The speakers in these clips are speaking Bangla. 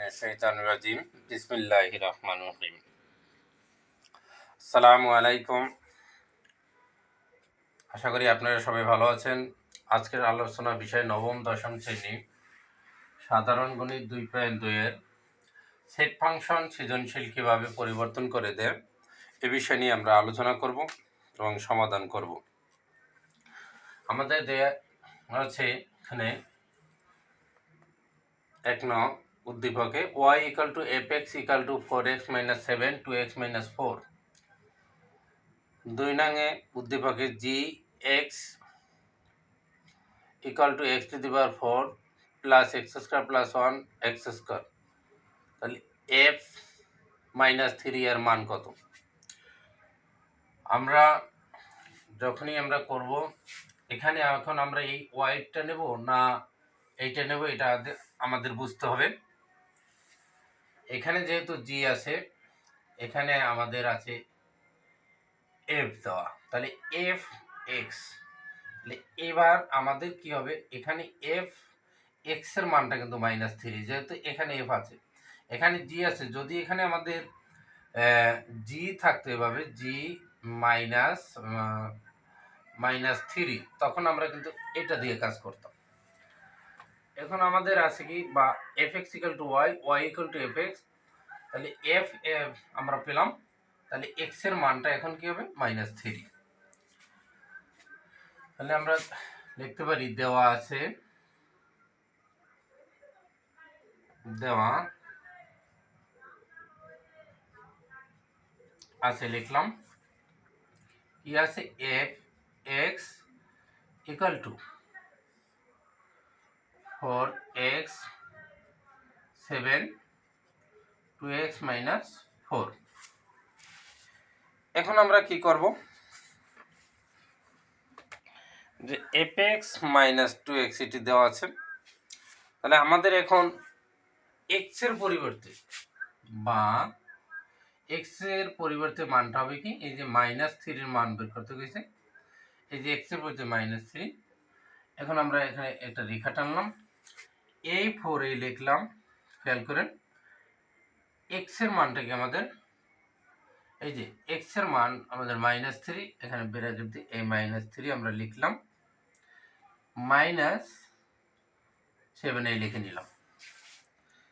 মিনাশ শাইতানির রাজিম। বিসমিল্লাহির রহমানির রহিম। আসসালামু আলাইকুম। আশা করি আপনারা সবাই ভালো আছেন। আজকের আলোচনা বিষয় নবম দশম শ্রেণী সাধারণ গণিত 2.2 এর সেট ফাংশন সৃজনশীল কীভাবে পরিবর্তন করে দেয় এ বিষয় নিয়ে আমরা আলোচনা করব এবং সমাধান করব। আমাদের দেয়া আছে এখানে এক নং উদ্দীপকে y equal to fx equal to 4x - 7 2x - 4। দুই নংয়ে উদ্দীপকে g(x) equal to x two the power 4 plus x square plus 1 x square. তাহলে f - 3 এর মান কত? আমরা যখনই আমরা করব এখানে এখন আমরা এই y-টা নেব না এইটা নেব, এটা আমাদের বুঝতে হবে। এখানে যেহেতু g আছে, এখানে আমাদের আছে f দেওয়া, তাহলে f x। তাহলে এবার আমাদের কি হবে, এখানে f x এর মানটা কিন্তু -3, যেহেতু এখানে f আছে, এখানে g আছে। যদি এখানে আমাদের g থাকতো এভাবে g -3, তখন আমরা কিন্তু এটা দিয়ে কাজ করতাম। এখন আমাদের আছে কি, বা fx equal to y, y equal to fx। তাহলে f আমরা পেলাম, তাহলে x এর মানটা এখন কি হবে, -3। তাহলে আমরা লিখতে পারি দেওয়া আছে লিখলাম কি আছে, f(x) equal to 4x 7 2x - 4। এখন আমরা কি করব, যে fx - 2x এটি দেওয়া আছে। তাহলে আমাদের এখন x এর পরিবর্তে বা x এর পরিবর্তে মানটা হবে কি, এই যে -3 এর মান বের করতে গেছে, এই যে x এর পরিবর্তে -3। এখন আমরা এখানে একটা রেখা টানলাম, এই 4 এই লিখলাম। খেয়াল করেন x এর মানটা কি আমাদের, এই যে x এর মান আমাদের -3, এখানে ব্র্যাকেট দিয়ে এই -3 আমরা লিখলাম, -7 এই লিখে নিলাম।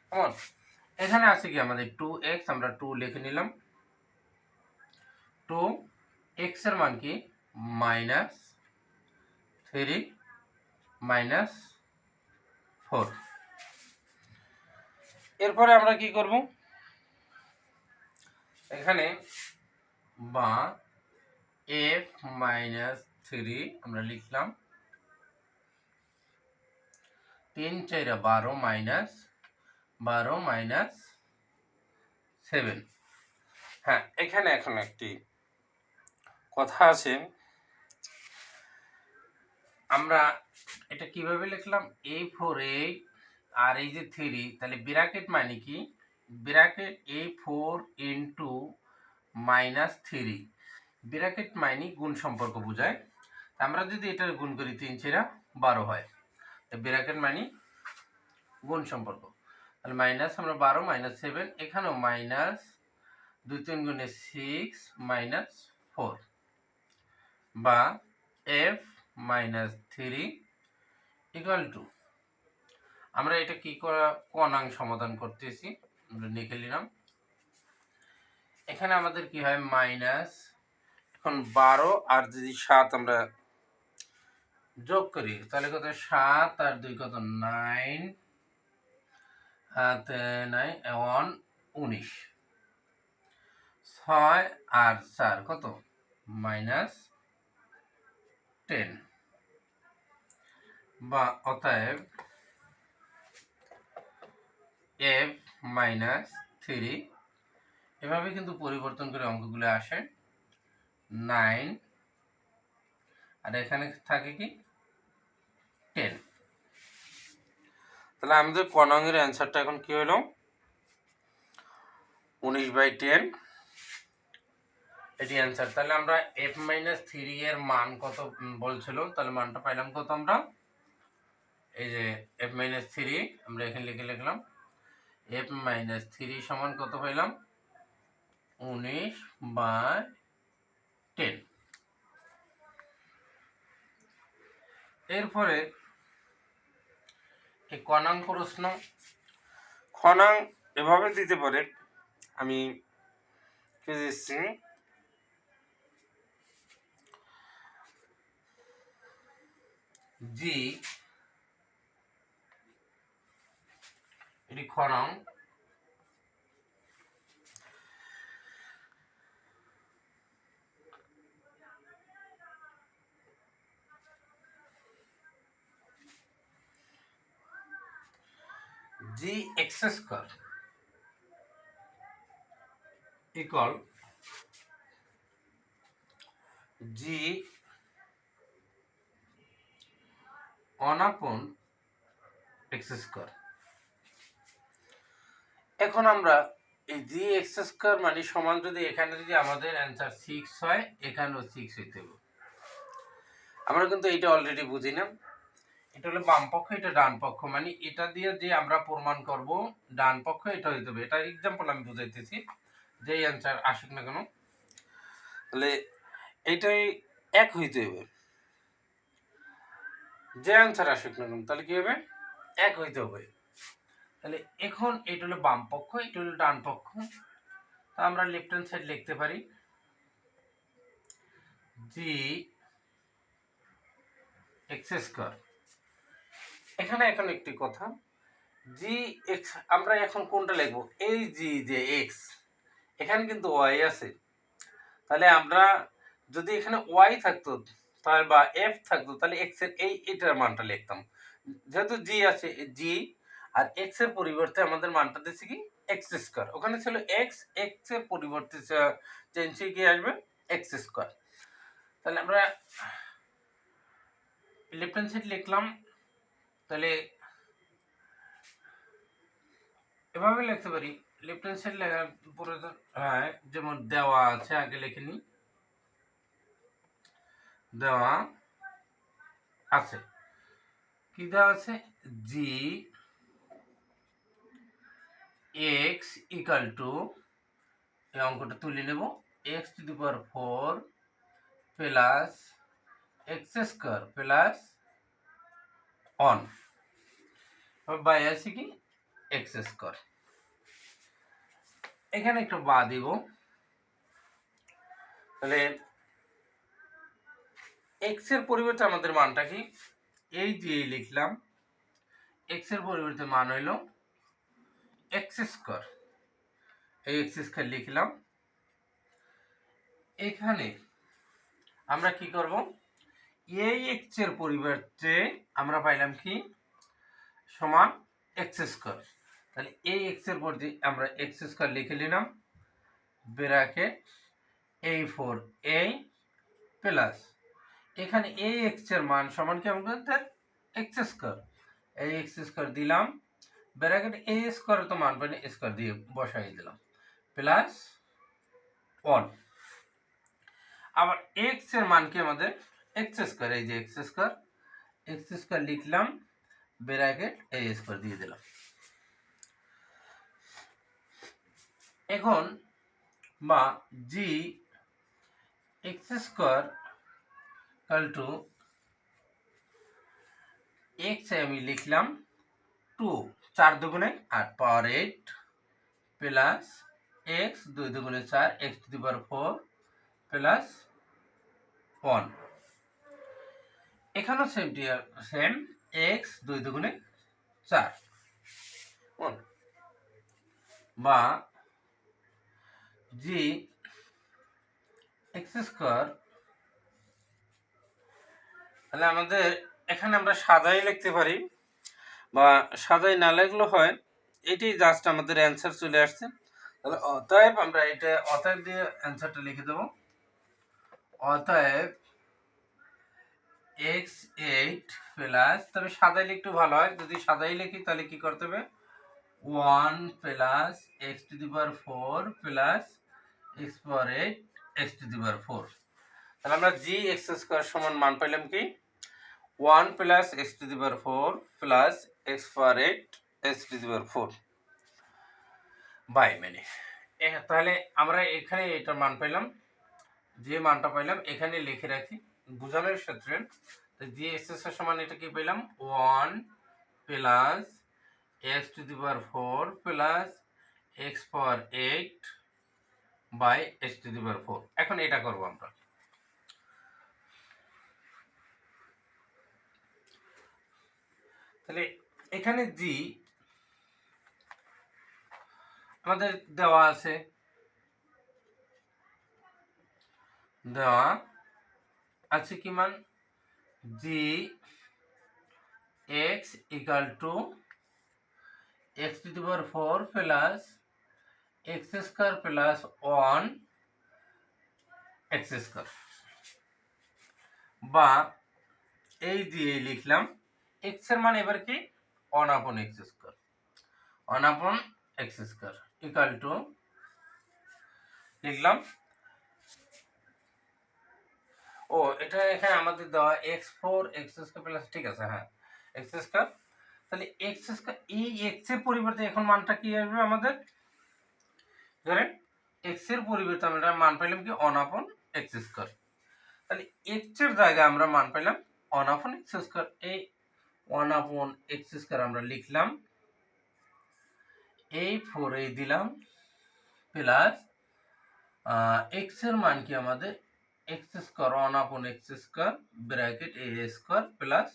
কেমন? এখানে আছে কি আমাদের 2x, আমরা 2 লিখে নিলাম। 2 x এর মান কি, -3 -4। এরপরে আমরা কি করব, এখানে বা f -3 আমরা লিখলাম, 3 4 12 -12 -7। হ্যাঁ, এখানে এখন একটি কথা আছে, আমরা এটা কিভাবে লিখলাম, এই 4 আর এই যে 3, তাহলে ব্র্যাকেট মানে কি, ব্র্যাকেট এই 4 ইন্টু -3, ব্র্যাকেট মানে গুণ সম্পর্ক বোঝায়। আমরা যদি এটা গুণ করি 3 4 12 হয়, ব্র্যাকেট মানে গুণ সম্পর্ক। তাহলে মাইনাস আমরা 12 -7, এখানেও মাইনাস 2 3 গুণে 6 -4, বা f -3 ইকুয়াল টু, আমরা এটা কি করা কোণাঙ্ক সমাধান করতেছি, আমরা লিখে নিলাম। এখানে আমাদের কি হয়, মাইনাস, এখন 12 আর যদি 7 আমরা যোগ করি, তাহলে কত, 7 আর 2 কত, 9 হাতে 9 1 19, 6 আর 4 কত, -10, বা অতএব f -3, এভাবে কিন্তু পরিবর্তন করে অঙ্কগুলো আসে 9, আর এখানে থাকে কি 10। তাহলে আমাদের ক নংয়ের অ্যান্সারটা এখন কি হলো, 19/10 এটি অ্যান্সার। তাহলে আমরা f -3 এর মান কত বলছিল, তাহলে মানটা পাইলাম কত, আমরা এই যে f -3 আমরা এখানে লিখে লিখলাম, f মাইনাস 3 সমান কত পাইলাম 19/10। এরপরে এই কনাং প্রশ্ন, খনাং এভাবে দিতে পারে, আমি দিচ্ছি জি এটি খনাং g x square equal g 1/x square. এখন আমরা এই জি এক্স স্কয়ার মানে সমান যদি এখানে যদি আমাদের অ্যান্সার 6 হয়, এখানেও 6 হইতে হবে। আমরা কিন্তু এটা অলরেডি বুঝি না, এটা হলো বাম পক্ষ, এটা ডান পক্ষ, মানে এটা দিয়ে যে আমরা প্রমাণ করব ডান পক্ষ এটা হইতে হবে। এটা এক্সাম্পল আমি বুঝাইতেছি, যেই অ্যান্সার আসুক না কেন, তাহলে এইটাই এক হইতে হবে। যে অ্যান্সার আসুক না কেন তাহলে কি হবে, এক হইতে হবে। তাহলে এখন এটা হলো বাম পক্ষ, এটা হলো ডান পক্ষ, তা আমরা লেফট হ্যান্ড সাইড লিখতে পারি জি এক্স স্কয়ার। এখানে এখন একটি কথা, জি এক্স আমরা এখন কোনটা লিখবো, এই জি যে এক্স, এখানে কিন্তু ওয়াই আছে, তাহলে আমরা যদি এখানে ওয়াই থাকতো তাহলে বা এফ থাকতো তাহলে এক্স এর এটার মানটা লিখতাম। যেহেতু জি আছে জি, আর এক্স এর পরিবর্তে আমাদের মানটা দিচ্ছে কি এক্স স্কয়ার, ওখানে ছিল এক্স, এক্স এর পরিবর্তে চেঞ্জ হয়ে কি আসবে এক্স স্কয়ার। তাহলে আমরা লেফট হ্যান্ড সাইড লিখলাম, তাহলে এভাবে লিখতে পারি। লেফট হ্যান্ড সাইড লেখার পরে হ্যাঁ যেমন দেওয়া আছে, আগে লিখে নিই, দেওয়া আছে, কি দেওয়া আছে জি এক্স ইকাল টু, এই অঙ্কটা তুলে নেব, x to the power 4 plus x square plus 1 by আছে কি এক্স স্কয়ার। এখানে একটু বা দিব, তাহলে এক্স এর পরিবর্তে আমাদের মানটা কি, এই যে লিখলাম এক্স এর পরিবর্তে মান হইল এক্স স্কয়ার, এই এক্স স্কয়ার লিখলাম। এখানে আমরা কি করব, এই এক্স এর পরিবর্তে আমরা পাইলাম কি সমান এক্স স্কয়ার, তাহলে এই এক্স এর পরিবর্তে আমরা এক্স স্কয়ার লিখে নিলাম, ব্র্যাকেট এই 4a প্লাস এখানে এই এক্স এর মান সমান কি আমাদের এক্স স্কয়ার, এই এক্স স্কয়ার দিলাম, ব্র্যাকেট a স্কয়ার তো মান পাইনি, স্কয়ার দিয়ে বসাই দিলাম, প্লাস 1। আবার এক্স এর মান কি আমাদের এক্স স্কয়ার, এই যে এক্স স্কয়ার লিখলাম, ব্র্যাকেট a স্কয়ার দিয়ে দিলাম। এখন বা g x square equal to x আমি লিখলাম 2, 4 দুগুণে 8 পাওয়ার 8 প্লাস এক্স 2 দুগুণে 4 x to the power 4 plus 1। এখানেও সেম এক্স 2 দুগুণে 4 1 বা জি এক্স স্কয়ার, তাহলে আমাদের এখানে আমরা সাজাই লিখতে পারি বা সাজাই না লিখলেও হয়, এটি জাস্ট আমাদের অ্যান্সার চলে আসছে। তাহলে অতএব আমরা এটা অতএব দিয়ে অ্যান্সারটা লিখে দেব, অতএব x8 প্লাস, তবে সাজাইলে একটু ভালো হয়, যদি সাজাই লিখি তাহলে কি করতে হবে 1 plus x to the power 4 plus x power 8 x to the power 4। তাহলে আমরা জি এক্স স্কয়ার সমান মান পাইলাম কি 1 plus x to the power 4 plus x power 8 x to the power 4। By মানে তাহলে আমরা এখানে এটার মান পেলাম, যে মানটা পেলাম এখানে লিখে রাখি বোঝানোর ক্ষেত্রে। জি এক্স এর সমান এটা কি পেলাম 1 plus x to the power 4 plus x power 8 by x to the power 4। এখন এটা করব আমরা, তাহলে এখানে জি আমাদের দেওয়া আছে, দেওয়া আছে কি মান g x equal to x to the power 4 plus x square plus 1 x square, বা এই দিয়ে লিখলাম এক্স এর মান এবার কি 1 আপন এক্স স্কোয়ার, 1 আপন এক্স স্কোয়ার ইকাল টু লিখলাম, ও এটা এখানে আমাদের দেওয়া এক্স 4 এক্স স্কোয়ার প্লাস, ঠিক আছে হ্যাঁ এক্স স্কোয়ার, তাহলে এক্স স্কোয়ার এই এক্স এর পরিবর্তে এখন মানটা কি আসবে আমাদের, ধরেন এক্স এর পরিবর্তে আমরা মান পেলাম কি 1 আপন এক্স স্কোয়ার, তাহলে এক্স এর জায়গায় আমরা মান পেলাম 1 আপন এক্স স্কোয়ার, এই 1 আপন এক্স স্কোয়ার আমরা লিখলাম, এই 4 এই দিলাম প্লাস এক্স এর মান কি আমাদের এক্স স্কোয়ার 1 আপন এক্স স্কোয়ার ব্র্যাকেট এ স্কোয়ার প্লাস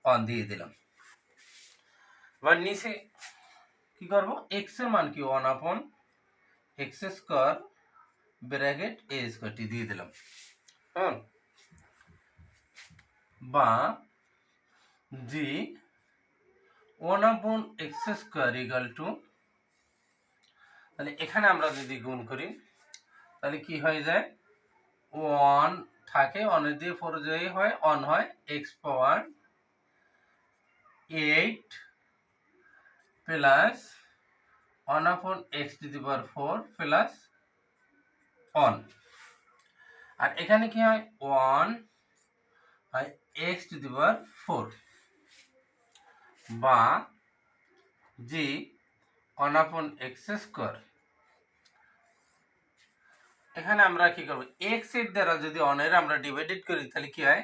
1 দিয়ে দিলাম। এবার নিচে কি করব, এক্স এর মান কি 1 আপন এক্স স্কোয়ার ব্র্যাকেট এ স্কোয়ারটি দিয়ে দিলাম, হ্যাঁ, বা জি 1 আপন এক্স স্কোয়ার ইকাল টু, তাহলে এখানে আমরা যদি গুণ করি তাহলে কি হয়ে যায় 1 থাকে 1 দিয়ে 4 যায় হয় 1 হয় এক্স পাওয়ার 8 প্লাস 1 আপন x to the power 4 plus 1, আর এখানে কি হয় 1 হয় এক্স টু দি পাওয়ার 4, বা জি 1 আপন এক্স স্কোয়ার, এখানে আমরা কি করব এক্স এর দ্বারা যদি 1 এর আমরা ডিভাইডেড করি তাহলে কি হয়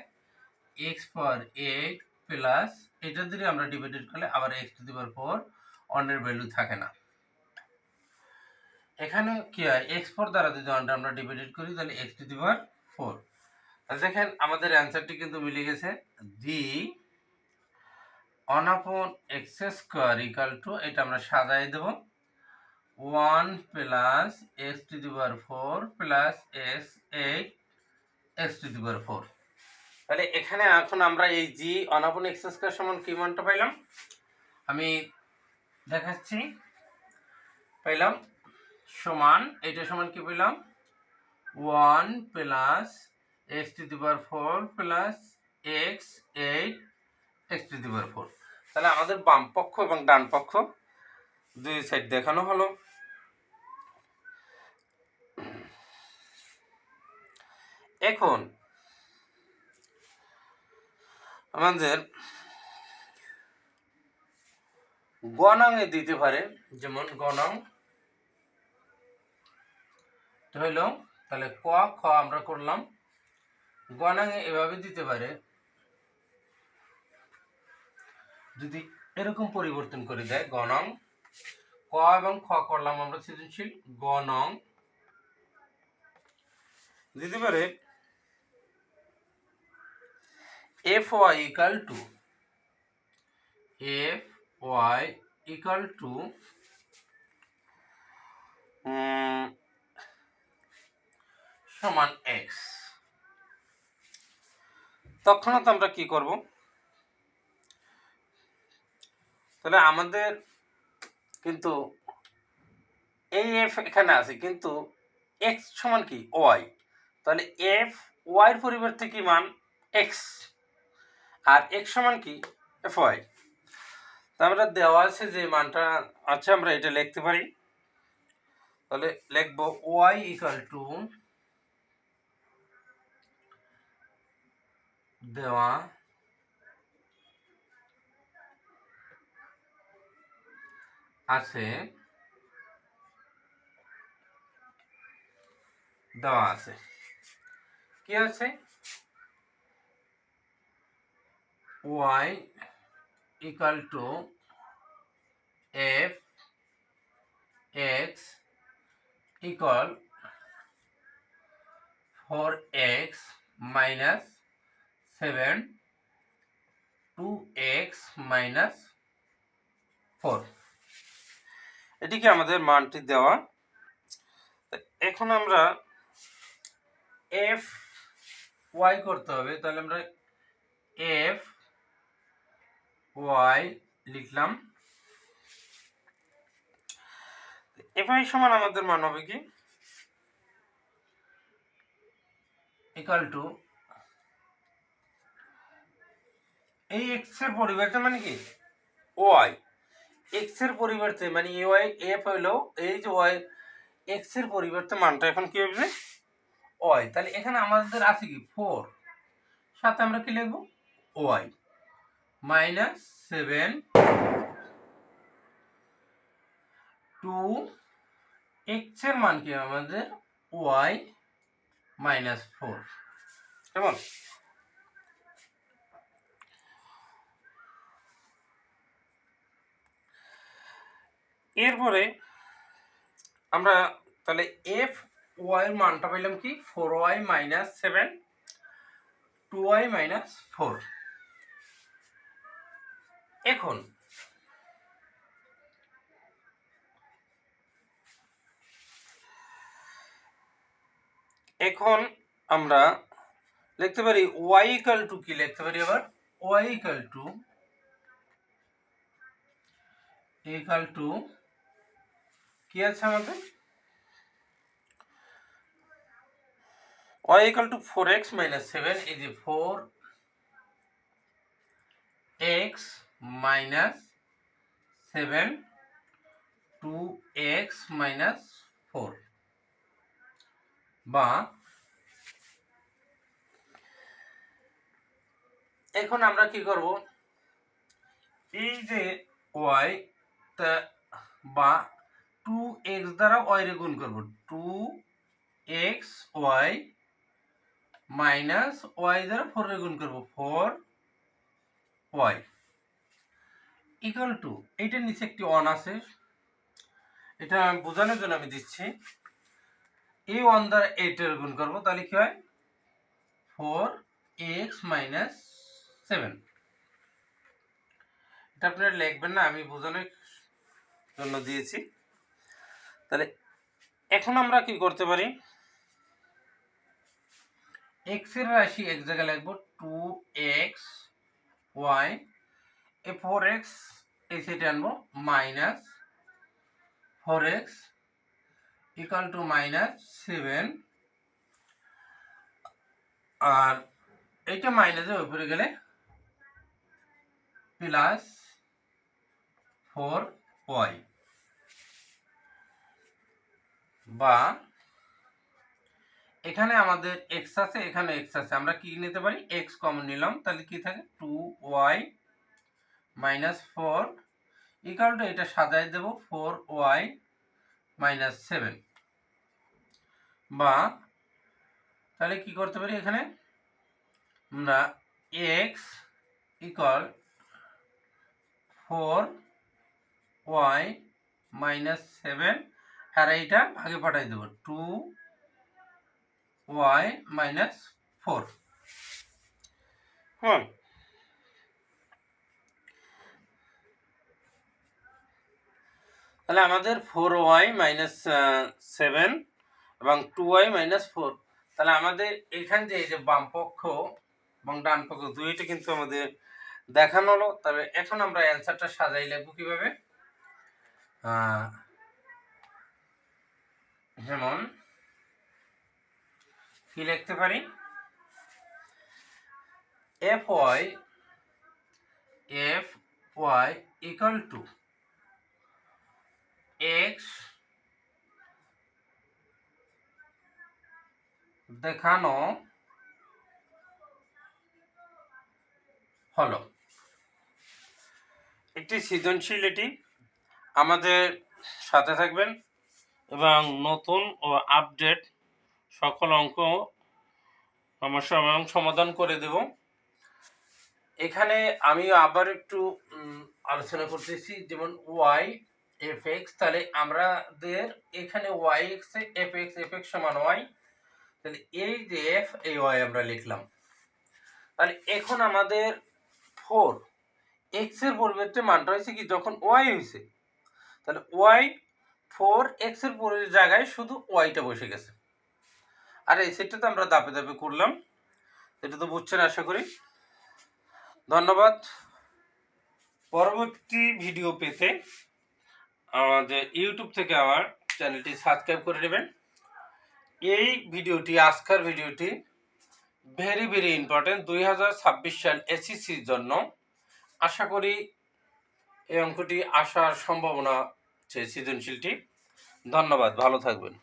এক্স পাওয়ার 8 প্লাস এটা যদি আমরা ডিভাইডেড করলে আবার এক্স টু দি পাওয়ার 4 1 এর ভ্যালু থাকে না, এখানে কি হয় এক্স 4 দ্বারা যদি 1 আমরা ডিভাইডেড করি তাহলে এক্স টু দি পাওয়ার 4, তাহলে দেখেন আমাদের অ্যান্সারটি কিন্তু মিলে গেছে, জি 1 আপন এক্স স্কোয়ার ইকাল টু, এটা আমরা সাজাই দেব 1 plus x to the power 4 plus x 8 x to the power 4। তাহলে এখানে এখন আমরা এই জি 1 আপন এক্স স্কোয়ার সমান কি মানটা পাইলাম, আমি দেখাচ্ছি, পাইলাম সমান এটা সমান কি পেলাম 1 plus x to the power 4 plus x 8 x to the power 4। তাহলে আমাদের বাম পক্ষ এবং ডান পক্ষ দুই সাইড দেখানো হলো। এখন আমাদের গণাঙ্গে দিতে পারে, যেমন গণাং হইল, তাহলে ক খ আমরা করলাম, গণাঙ্গে এভাবে দিতে পারে যদি এরকম পরিবর্তন করে দেয়, গণং ক এবং খ করলাম আমরা সৃজনশীল, গণং দিতে পারে f y equal to f y equal to সমান এক্স, তৎক্ষণাৎ আমরা কি করব, তাহলে আমাদের কিন্তু এই এফ এখানে আছে কিন্তু এক্স সমান কি ওয়াই, তাহলে এফ ওয়াইয়ের পরিবর্তে কি মান এক্স, আর এক্স সমান কি এফ ওয়াই, আমরা দেওয়া আছে যে মানটা আছে আমরা এটা লিখতে পারি, তাহলে লিখব ওয়াই ইকাল টু দেওয়া আছে দেওয়া আছে। কি আছে? y equal to f x equal 4x minus 7 2x minus 4, এটিকে আমাদের মানটি দেওয়া। এখন আমরা এফ ওয়াই করতে হবে, তাহলে আমরা এফ ওয়াই লিখলাম। এফ আই সমান আমাদের মান হবে কি, ইকুয়াল টু এই এক্স এর পরিবর্তে মানে কি ওয়াই, এক্স এর পরিবর্তে মানে এ ওয়াই এফ হইলো এই যে ওয়াই এক্স এর পরিবর্তে মানটা এখন কি হবে ওয়াই। তাহলে এখানে আমাদের আছে কি 4, সাথে আমরা কি লিখবো ওয়াই মাইনাস 7 টু এক্স এর মান কি আমাদের ওয়াই মাইনাস 4, কেমন? এরপরে আমরা তাহলে এফ ওয়াই এর মানটা পেলাম কি 4y মাইনাস 7 2y মাইনাস 4। এখন আমরা লিখতে পারি y ইকুয়াল টু কি লিখতে পারি আবার y ইকুয়াল টু কি আছে আমাদের y equal to 4x minus 7, এই যে 4x minus 7 2x minus 4, বা এখন আমরা কি করব, এই যে y বা 2x দ্বারা y রে গুণ করব, 2x y মাইনাস y দ্বারা 4 রে গুণ করব, 4y ইকুয়াল টু এইটার নিচে একটি 1 আছে, এটা বোঝানোর জন্য আমি দিচ্ছি। এই 1 দ্বারা 8 এর গুণ করব, তাহলে কি হয় 4x মাইনাস 7। এটা আপনারা লিখবেন না, আমি বোঝানোর জন্য দিয়েছি। তাহলে এখন আমরা কি করতে পারি, x এর রাশি এক জায়গায় লিখব 2x y, এ 4x এই সাইডে আনবো minus 4x equal to minus 7, আর এইটা মাইনাসে উপরে গেলে প্লাস 4y, বা এখানে আমাদের x আছে এখানে x আছে, আমরা কি নিতে পারি x কমন নিলাম, তাহলে কি থাকে 2y মাইনাস 4 ইকুয়াল টু এটা সাজায় দেব 4y মাইনাস 7, বা তাহলে কি করতে পারি এখানে আমরা x ইকুয়াল 4y মাইনাস 7 আর এইটা ভাগে পাঠাই দেব 2y মাইনাস 4। তাহলে আমাদের 4y মাইনাস 7 এবং 2y মাইনাস 4, তাহলে আমাদের এখানে যে এই যে বাম পক্ষ এবং ডান পক্ষ দুইটা কিন্তু আমাদের দেখানো হলো। তবে এখন আমরা অ্যান্সারটা সাজাই লিখব কিভাবে, যেমন কি লিখতে পারি fy ইকুয়াল টু x দেখানো হলো। একটি সৃজনশীল, এটি আমাদের সাথে থাকবেন এবং নতুন ও আপডেট সকল অঙ্ক সমস্যা এবং সমাধান করে দেব। এখানে আমি আবার একটু আলোচনা করতেছি, যেমন ওয়াই এফ এক্স, তাহলে আমাদের এখানে ওয়াই এক্স এফ এক্স সমান ওয়াই, তাহলে এই যে এফ এই ওয়াই আমরা লিখলাম। তাহলে এখন আমাদের ফোর এক্স এর পরিবর্তে মানটা হয়েছে কি যখন ওয়াই হয়েছে, তাহলে ওয়াই ফোর এক্স এর জায়গায় শুধু ওয়াইটা বসে গেছে। আর এই সেটটা তো আমরা ধাপে ধাপে করলাম, এটা তো বুঝছেন আশা করি। ধন্যবাদ। পরবর্তী ভিডিও পেতে আমাদের ইউটিউব থেকে আমার চ্যানেলটি সাবস্ক্রাইব করে নেবেন। এই ভিডিওটি, আজকের ভিডিওটি ভেরি ভেরি ইম্পর্টেন্ট 2026 সাল এসএসসির জন্য। আশা করি এই অঙ্কটি আসার সম্ভাবনা আছে সৃজনশীলটি। ধন্যবাদ, ভালো থাকবেন।